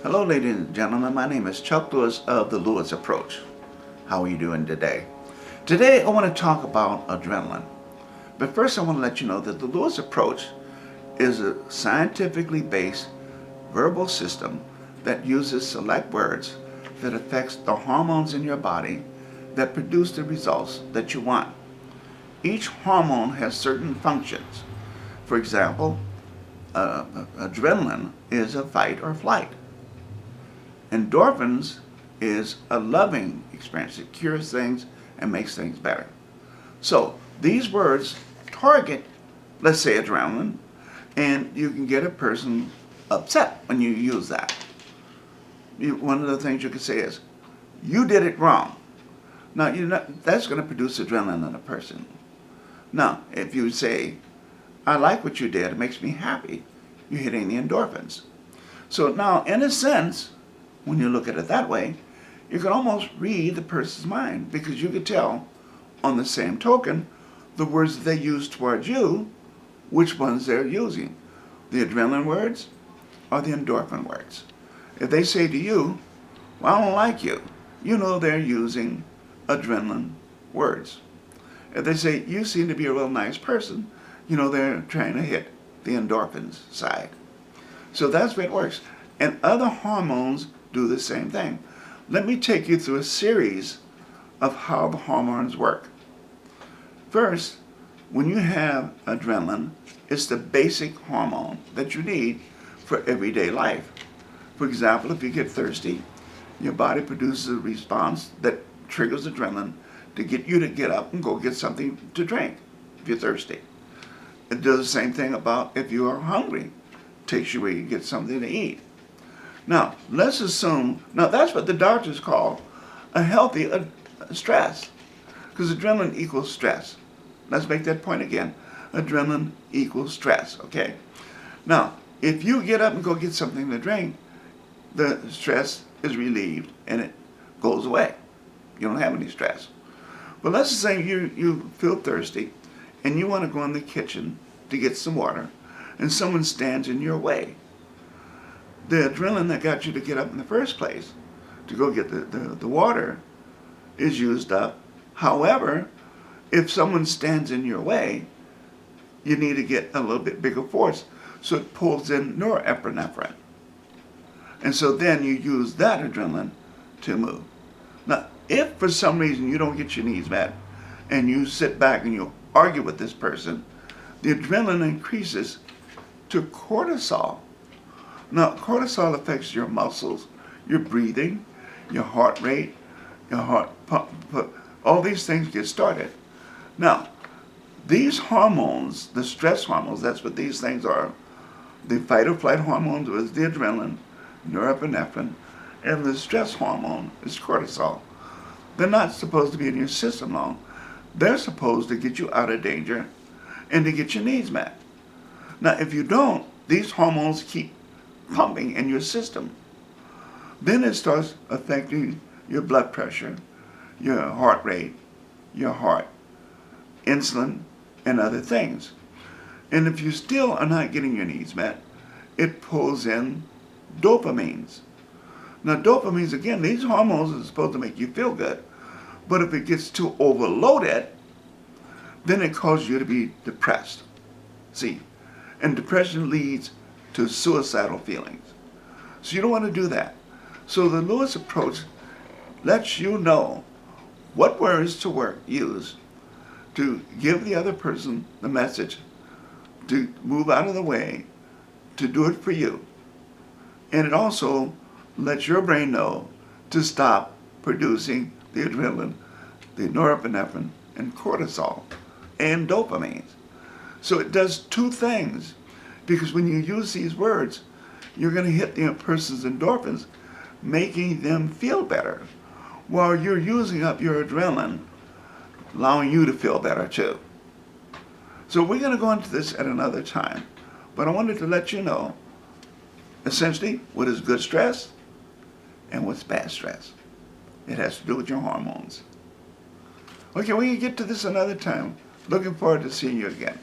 Hello, ladies and gentlemen. My name is Chuck Lewis of the Lewis Approach. How are you doing today? Today, I want to talk about adrenaline. But first, I want to let you know that the Lewis Approach is a scientifically based verbal system that uses select words that affects the hormones in your body that produce the results that you want. Each hormone has certain functions. For example, adrenaline is a fight or flight. Endorphins is a loving experience. It cures things and makes things better. So these words target, let's say, adrenaline, and you can get a person upset when you use that. One of the things you could say is, you did it wrong. Now, that's going to produce adrenaline in a person. Now, if you say, I like what you did, it makes me happy, you're hitting the endorphins. So now, in a sense, when you look at it that way, you can almost read the person's mind, because you could tell on the same token the words that they use towards you, which ones they're using, the adrenaline words or the endorphin words. If they say to you, well, I don't like you, you know they're using adrenaline words. If they say, you seem to be a real nice person, you know they're trying to hit the endorphins side. So that's the way it works. And other hormones do the same thing. Let me take you through a series of how the hormones work. First, when you have adrenaline, it's the basic hormone that you need for everyday life. For example, if you get thirsty, your body produces a response that triggers adrenaline to get you to get up and go get something to drink if you're thirsty. It does the same thing about if you are hungry. It takes you where you get something to eat. Now, let's assume, now that's what the doctors call a healthy stress, because adrenaline equals stress. Let's make that point again. Adrenaline equals stress, okay? Now, if you get up and go get something to drink, the stress is relieved and it goes away. You don't have any stress. But let's just say you feel thirsty and you want to go in the kitchen to get some water and someone stands in your way. The adrenaline that got you to get up in the first place to go get the water is used up. However, if someone stands in your way, you need to get a little bit bigger force. So it pulls in norepinephrine. And so then you use that adrenaline to move. Now, if for some reason you don't get your needs met and you sit back and you argue with this person, the adrenaline increases to cortisol. Now, cortisol affects your muscles, your breathing, your heart rate, your heart pump. All these things get started. Now, these hormones, the stress hormones, that's what these things are. The fight or flight hormones is the adrenaline, norepinephrine, and the stress hormone is cortisol. They're not supposed to be in your system long. They're supposed to get you out of danger and to get your needs met. Now, if you don't, these hormones keep pumping in your system. Then it starts affecting your blood pressure, your heart rate, your heart, insulin, and other things. And if you still are not getting your needs met, it pulls in dopamines. Now, dopamines, again, these hormones are supposed to make you feel good, but if it gets too overloaded, then it causes you to be depressed. See, and depression leads to suicidal feelings. So you don't want to do that. So the Lewis Approach lets you know what words to use to give the other person the message to move out of the way, to do it for you. And it also lets your brain know to stop producing the adrenaline, the norepinephrine, and cortisol, and dopamines. So it does two things. Because when you use these words, you're going to hit the person's endorphins, making them feel better, while you're using up your adrenaline, allowing you to feel better too. So we're going to go into this at another time, but I wanted to let you know, essentially, what is good stress and what's bad stress. It has to do with your hormones. Okay, we can get to this another time. Looking forward to seeing you again.